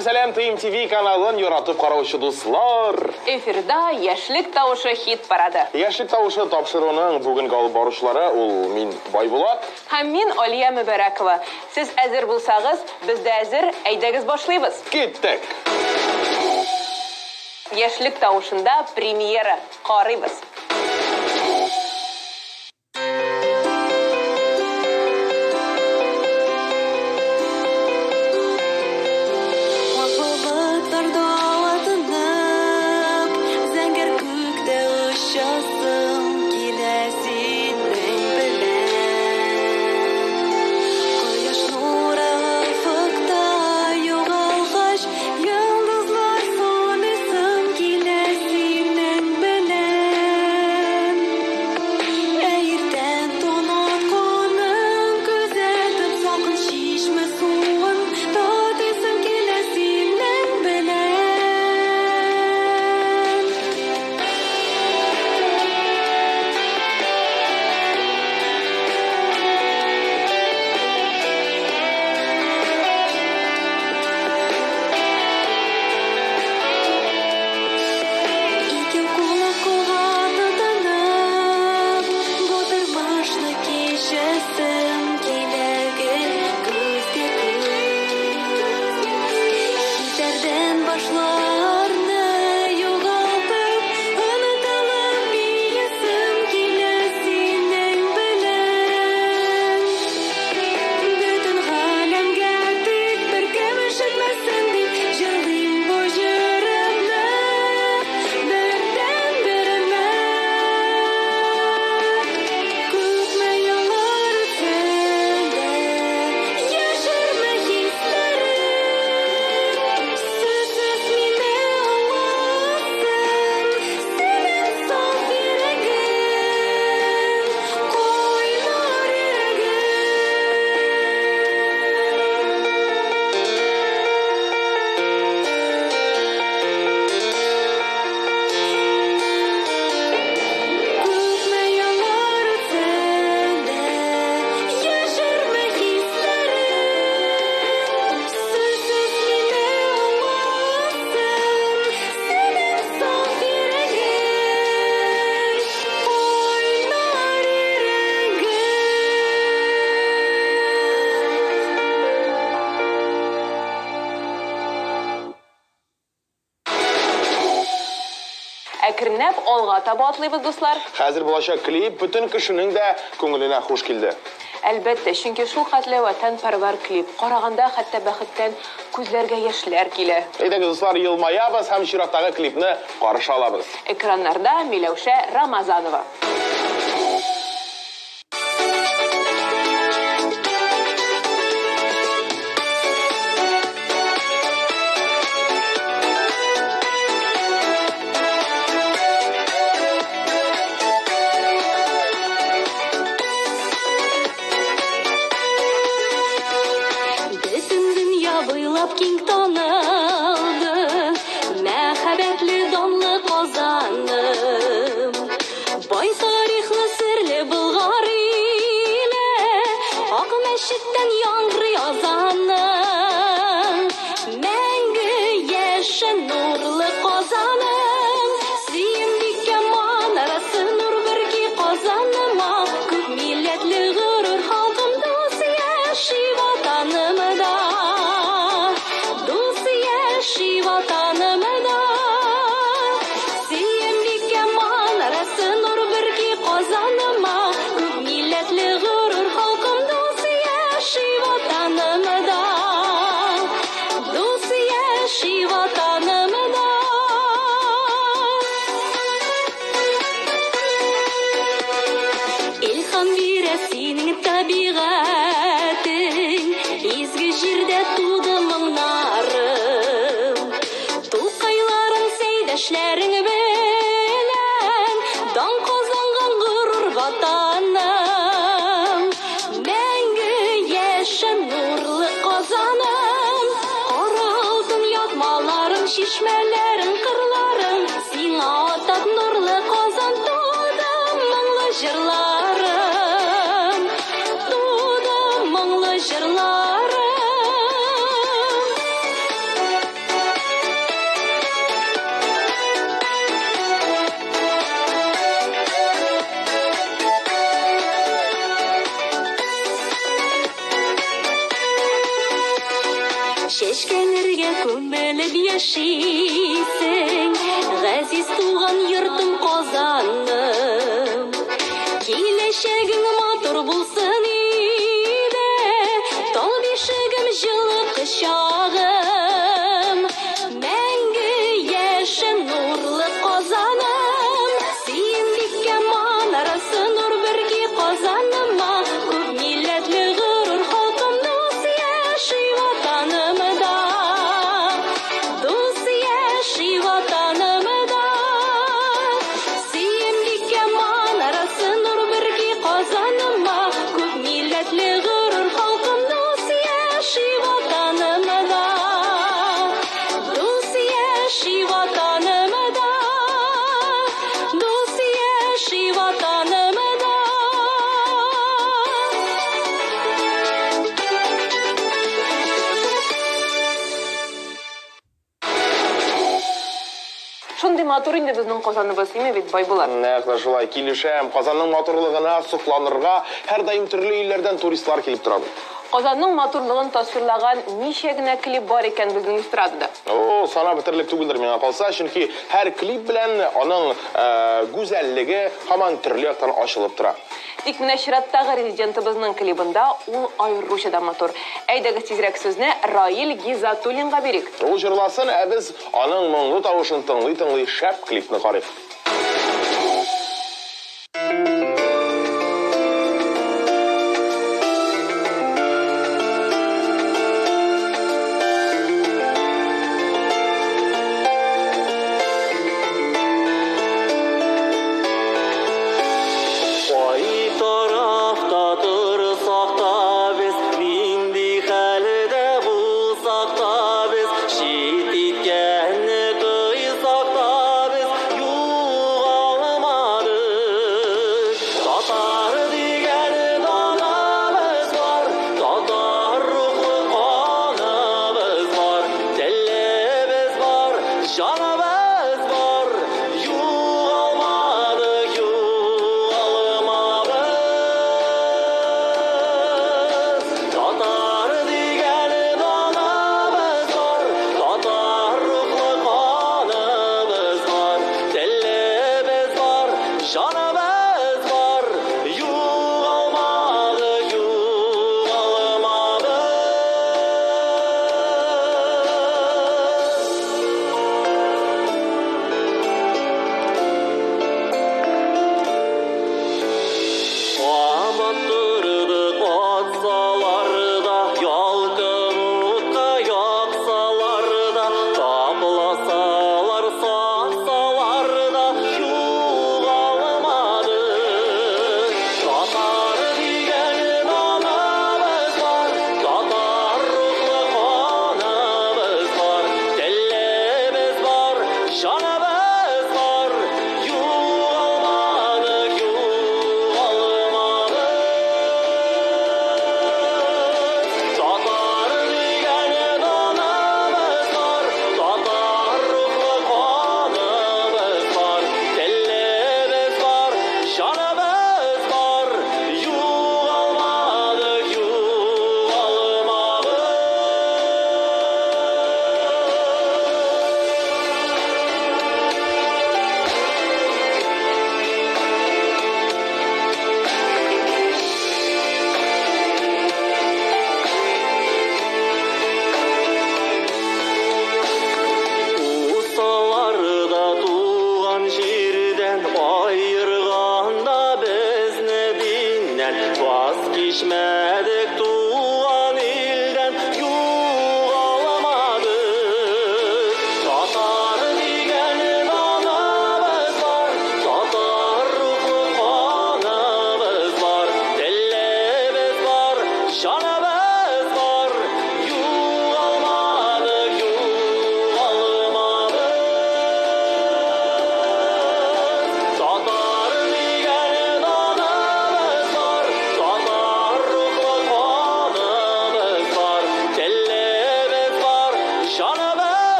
Сәлем Тыйым ТВ каналын юратып караучы дуслар. Эфирда Яшьлек тавышы хит парады. Яшьлек тавышы тапшыруның бүгенге алып баручылары ул мин Байбулат Һәм мин Алия Мөбәрәкова. Сез әзер булсагыз, без дә әзер, әйдәгез башлыйбыз. Киттек. Яшьлек тавышында премьера карыйбыз. Әкренләп алга таба атлыйбыз, дуслар. Хәзер булачак клип бүтән кешенең дә күңеленә хуш килде. Әлбәттә, чөнки шул хәтле ватанпәрвәр клип караганда хәтта бәхеттән күзләргә яшьләр килә. Әйдәгез, дуслар, елмаябыз һәм чираттагы клипны каршы алабыз. Экраннарда Миләүшә Рамазанова. Şişmelerin kırların, sina atat nurlu kazan tuğdum manglı jırlarım, tuğdum manglı jırlarım. яшисең, газиз туган йортым Казаным. Киләчәгең матур булсын иде, тал бишегем җылы кочагым. Мәңге яшен нурлы Казаным, син бик манарасы нур берги Казаныма, күп милләтле горур халкым дус яши ватанымда. Дус яши ватанымда. Син бик манарасы нур берги Казаныма, күп милләтле горур халкым дус яши ватанымда. Дус яши ватанымда. Дус яши ватанымда. Шундый матур инде безнең Казаныбыз, име бит Байбулат. Нәкъ шулай килешәм. Казанның матурлыгына сокланырга һәрдаим төрле илләрдән туристлар килеп тора. Казанның матурлыгын тасвирлаган ничә генә клип бар икән безнең эстрадада. О, сана битерлек түгелдер миңа калса, чөнки һәр клип белән аның гүзәллеге һаман төрле яктан ачылып тора. Тик менә чираттагы резидентыбызның клибында ул аеруча да матур. Әйдәгез тизрәк сүзне Раил Гизатуллинга бирик. Ул җырласын, ә без аның моңлы тавышын тыңлый-тыңлый шәп клипны карыйк.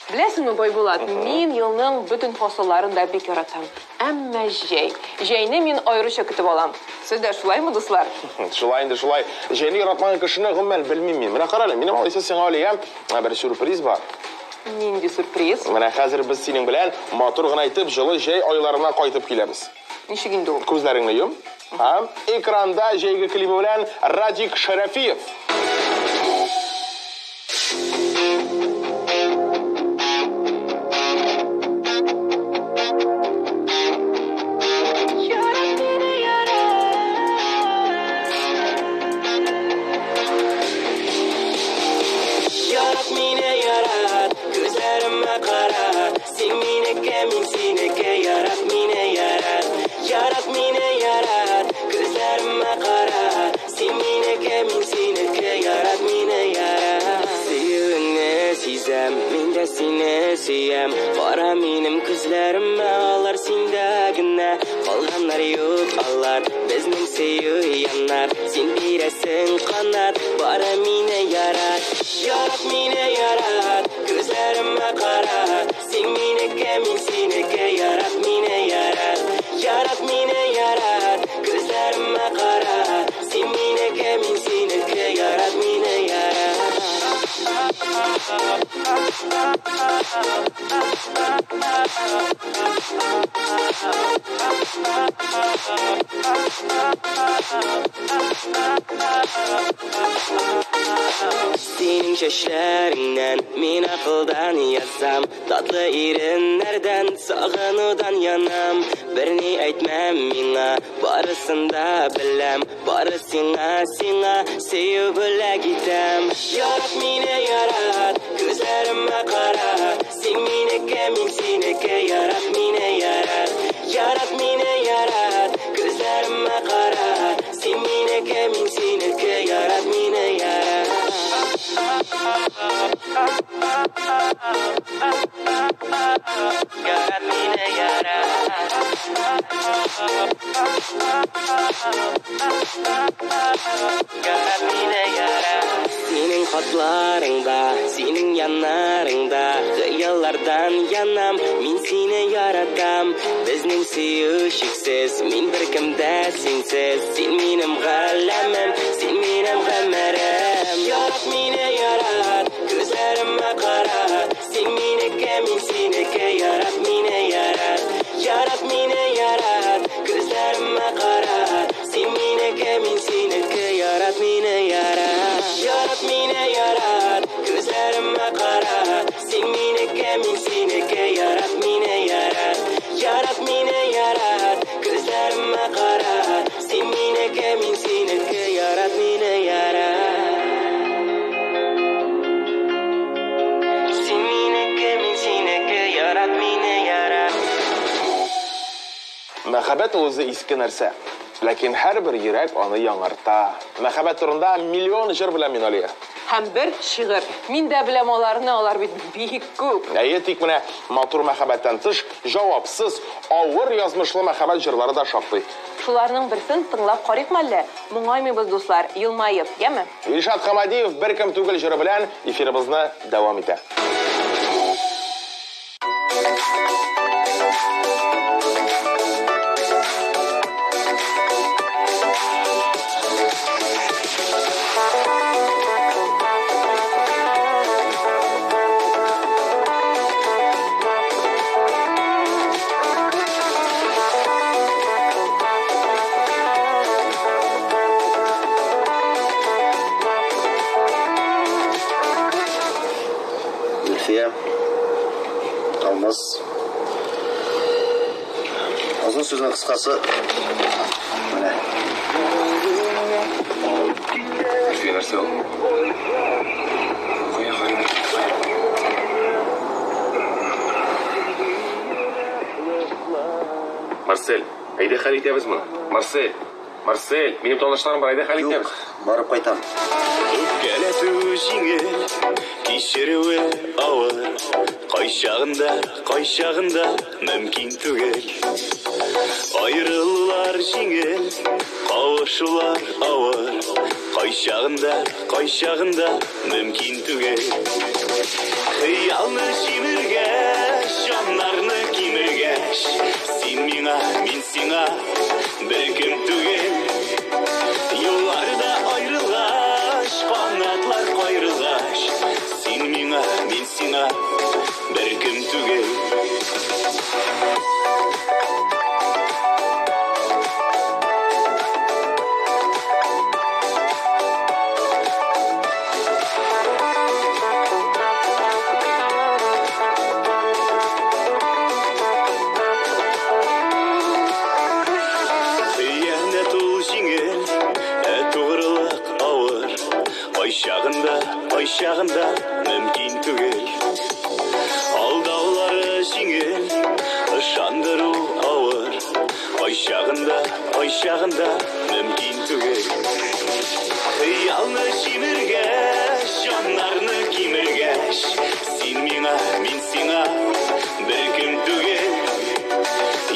Білесіңме, Байбулат, мен елның бүтін фасылларын да бик яратам. Әмма жайны мен айрыша күтіп алам. Сіз де шулай ма, дуслар? Шулай инде шулай. Жайны яратмаган кешене гомумән белмим мин. Менә карале, минем алайса сиңа алиям бер сюрприз бар. Нинди сюрприз? Менә хәзер без синең белән матур гына итеп җылы җәй айларына кайтып киләбез. Ничек инде ул? Күзләреңне йом. Һәм экранда җәйге клипы белән Радик Шәрәфиев. Qara menim күзләрем алар синдә генә калганнар юк алар безнең сөю яннар син бирәсең канат бара мине ярат күзләремә кара син минеке мин синеке ярат мине ярат күзләремә кара син минеке мин синеке ярат мине Senin şaşlarından min akıldan yazsam Tatlı irinlerden sağınıdan yanam Birini aytmam mina barısında bilem Barı sina seyu bile gitem Yarat mine yarat gözlerime kara Sen mineke min sineke yarat mine yarat Yarat mine yarat gözlerime kara Sen mineke min sineke yarat mine yarat Yarat mine yarat Yarat mine yarat Senin hatlarında, senin yanlarında Hıyallardan yanam, min seni yaratam Bizning suyu şiksiz, min bir kimde sensiz Sen minim galamim, sen minim gamerim Yarat mine yarat, gözlerime kara Sen mineke, min seneke yarat mine yarat Yarat mine yarat, gözlerime kara Sen mineke, min seneke yarat mine yarat Yarat mine yarat, gözlerime kara Sen mineke, min seneke yarat mine yarat Yarat mine yarat, gözlerime kara Sen mineke, min seneke yarat mine yarat Sen mineke, min seneke yarat mine yarat Мәхәббәт үзе иске нәрсә. Ләкин һәрбер йөрәк аны яңарта. Мәхәббәт турында миллион җыр белән мин алия. Һәм бер шигырь. Мин дә беләм аларны, алар бит бик күп. Әйе, тик менә матур мәхәббәттән тыш, җавапсыз, авыр язмышлы мәхәббәт җырлары да шактый. Шуларның берсен тыңлап карыйкмы әллә? Моңаймыйбыз, дуслар, елмаеп, яме? Илшат Хамадиев бер кем түгел җыры белән эфирыбызны дәвам итә. Алмаз. Uzun sözün kıskası. Böyle. Ülfiye нәрсе ол? Қоя. Марсель, әйде хәл итәбез моны. Марсель, минем танышларым бар, әйде хәл итәбез. Барып кайтам. Үпкәләтү җиңел, кичерүе авыр. Кайчагында мөмкин түгел. Аерылулар җиңел, кавышулар авыр. Кайчагында мөмкин түгел. Хыялны җимер сиңа бәлкем түгел. Шағында мөмкин түгел. Алдаулары жеңіл, ышандыру ауыр. Шағында мөмкин түгел. Қиялны жиміргәш, жанарны киміргәш, сен миңа, мен сиңа бәлкем түгел.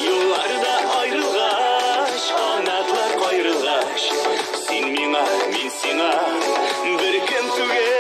Юлларда айрылғаш, қанатлар қайрылғаш, сен миңа, мен сиңа бәлкем түгел.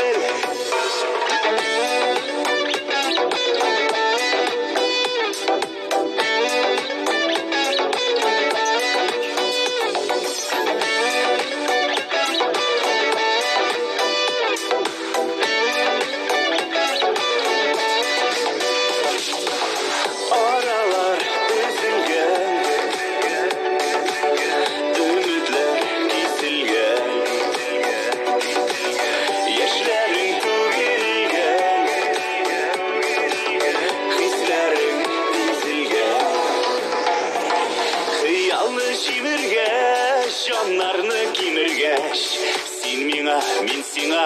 Жанарны киміргәш, сен миңа, мен сиңа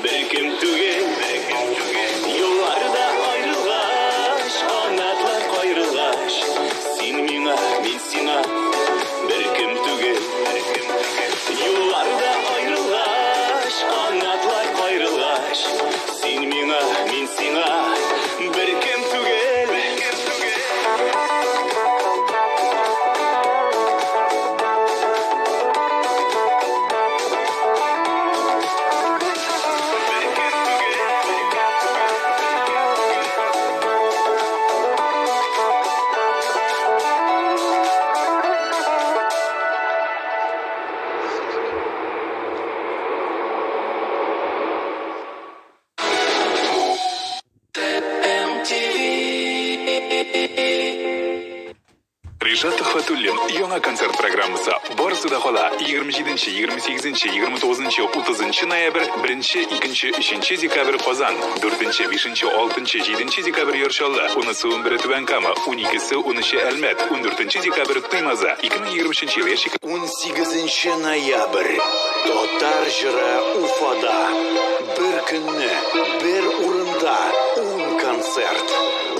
бәлкем түгел. Юлларда айрылғаш, қанатлар қайрылғаш, сен миңа, мен сиңа бәлкем түгел. Юлларда айрылғаш, қанатлар қайрылғаш, сен миңа, мен сиңа бәлкем түгел. Ришат Төхфәтуллин яңа концерт программасы барысы да кала 27, 28, 29, 30 ноябрь, 1, 2, 3 декабрь Казан, 4, 5, 6, 7 декабрь Йоршалла, 10 1 Түбән Кама, 12 13 Әлмәт, 14 декабрь Туймаза, 2023 ел яшик 18 ноябрь Татар җыры Уфада. Бер көнне, бер урында 10 концерт.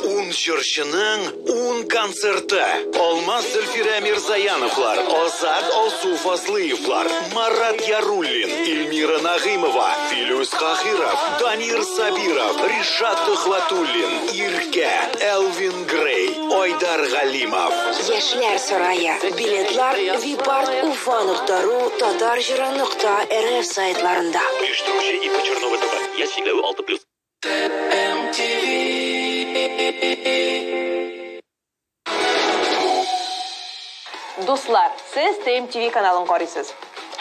10 җырчының 10 концерты. Алмаз Зөлфирә Мирзаяновлар, Азат Алсу-Фазлыевлар, Марат Яруллин, Эльмира Нагыймова, Филүс Кахиров, Данир Сабиров, Ришат Төхфәтуллин, Иркә, Элвин Грей, Айдар Галимов. Яшьләр сарае. Билетлар vipart.ufa.ru, tatarjira.rf сайтларында. Оештыручы ИП Чернова ТВ. Ясиләү 6+. Дуслар, сез ТМТВ каналын карыйсыз.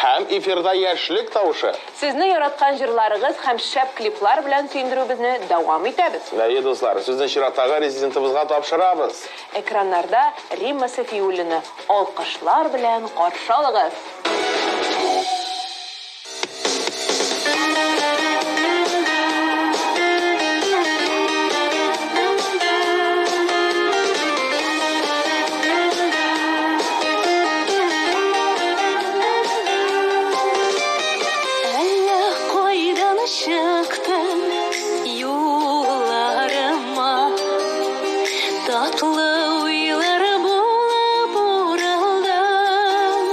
Һәм эфирда яшьлек тавышы. Сезне яраткан җырларыгыз һәм шәп клиплар белән сөендерүбезне дәвам итәбез. Дәйе дуслар, сезнең чираттагы резидентыбызга тапшырабыз. Экраннарда Римма Сафиуллина алкышлар белән каршы алыгыз. Татлы уйлар булып уралдым,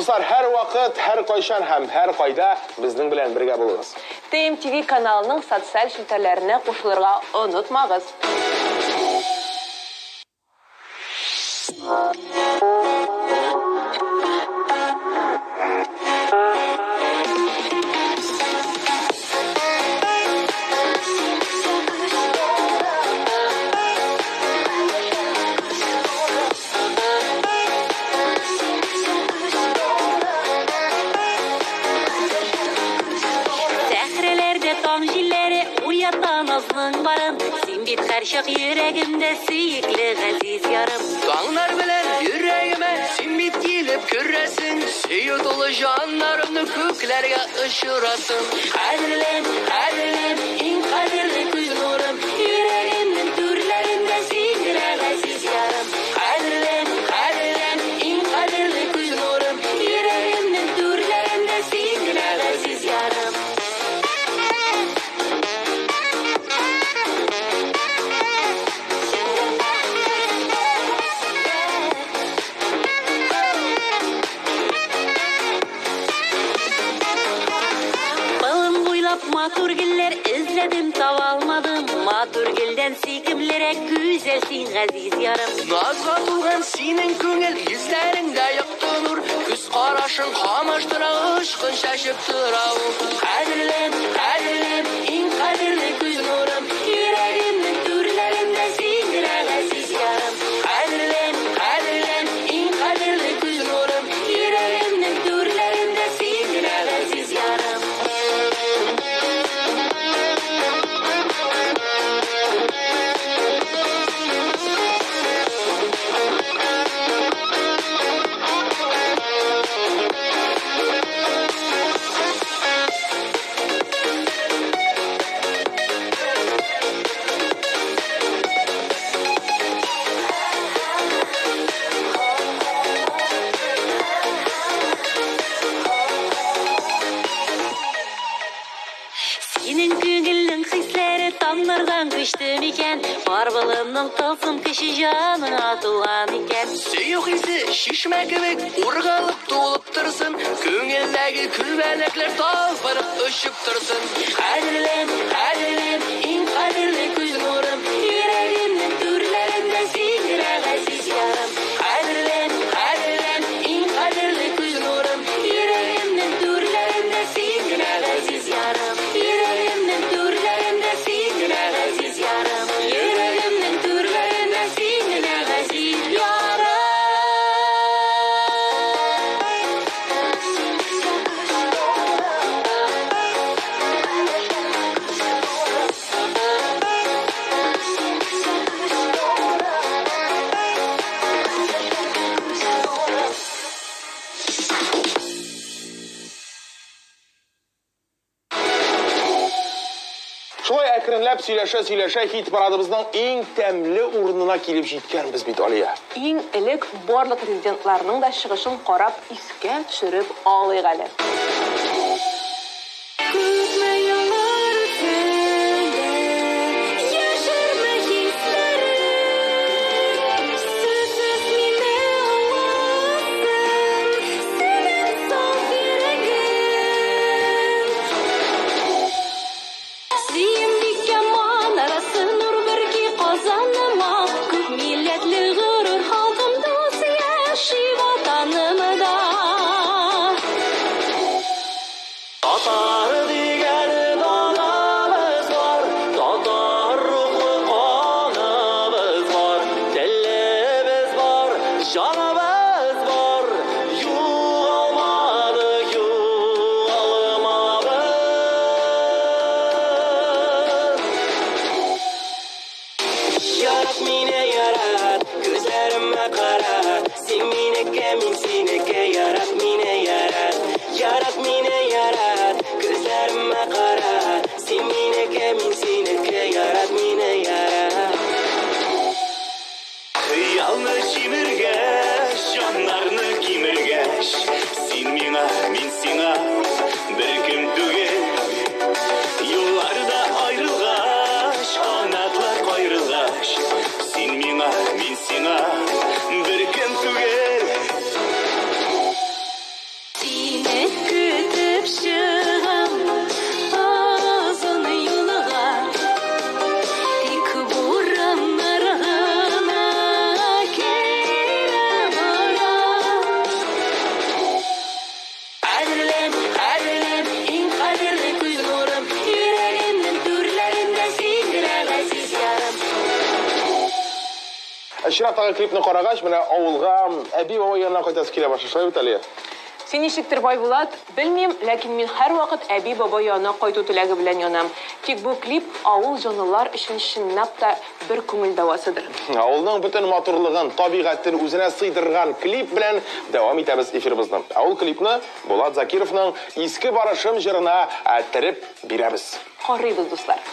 Дуслар, һәр вакыт, һәр кайчан һәм һәр кайда безнең белән бергә булыгыз. ТМТV каналының социаль шелтәләренә кушылырга онытмагыз. Karşık yüreğimde süyükli gaziz yarım. Dağlar bilen yüreğime simit gelip küresin. Süyü dolu canlarını köklerge ışırasın. Kadirlen, kadirlen, in kadirli kuş nurum. Yüreğimin türlerinde süyükli gaziz yarım. Kadirlen, kadirlen, in kadirli kuş nurum. Yüreğimin türlerinde süyükli gaziz yarım. Maturgiller izledim tavalmadım. Maturgilden sikimlere güzelsin gaziz yarım. Nazga tuğan senin köngel yüzlerinde yaktı nur. Küs karaşın kamıştıra ışkın şaşıp tırav. Kadirlen, kadirlen, in kadirli kuş nurum. Yüreğimin türlerinde sikire gaziz yarım. Kadirlen, kadirlen, in kadirli kuş nurum. Yüreğimin türlerinde sikire gaziz yarım. Tanrıdan güçtüm iken, var balımның tılsım kişi canına tuğan iken. Süyük isi şişme gibi urgalıp tuğulup tırsın. Köngildeki külbenekler tavırıp ışıp tırsın. Kadirlen, kadirlen, in kadirli kuş nurum. Yüreğimin türlerinde sikire gaziz yarım. Kadirlen, kadirlen, in kadirli kuş nurum. Yüreğimin türlerinde sikire gaziz yarım. Yüreğimin türlerinde sikire gaziz yarım. Yüreğimin türlerinde sikire gaziz yarım. Шулай әкренләп сөйләшә хит парадыбызның иң тәмле урынына килеп җиткәнбез бит, Алия. Иң элек барлык резидентларның да чыгышын карап искә төшереп алыйк әле. Чираттагы клипны карагач, менә авылга әби бабай янына кайтасы килә башлый бит әле. Син ничектер Байбулат, белмим, ләкин мин һәрвакыт әби бабай янына кайту теләге белән янам. Тик бу клип авыл җанлылар өчен чынлап та бер күңел дәвасыдыр. Авылның бөтен матурлыгын, табигатен үзенә сыйдырган клип белән дәвам итәбез эфирыбызны. Авыл клипны Булат Закировның Иске барышым җырына тереп бирәбез. Карыйбыз, дуслар.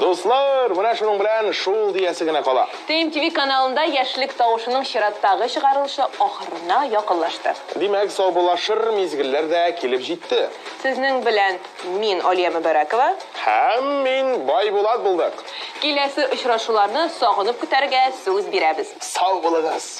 Дуслар, менә шуның белән шул диясе генә кала. ТМТV каналында яшьлек тавышының чираттагы чыгарылышы ахырына якынлашты. Димәк, саубулашыр мизгелләр дә килеп җитте. Сезнең белән мин Алия Мөбарәкова Һәм мин Байбулат булдык. Киләсе очрашуларны сагынып көтәргә сүз бирәбез. Сау булыгыз.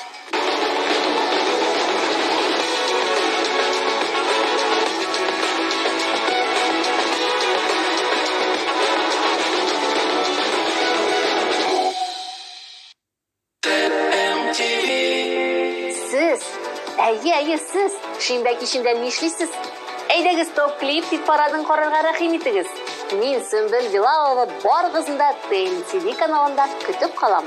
Әйе, сез. Шимбә кичендә нишлисез? Әйдәгез топ-клип хит парадын карарга рәхим итегез. Мин Сөмбел Билалова барыгызны да ТМТV каналында көтеп калам.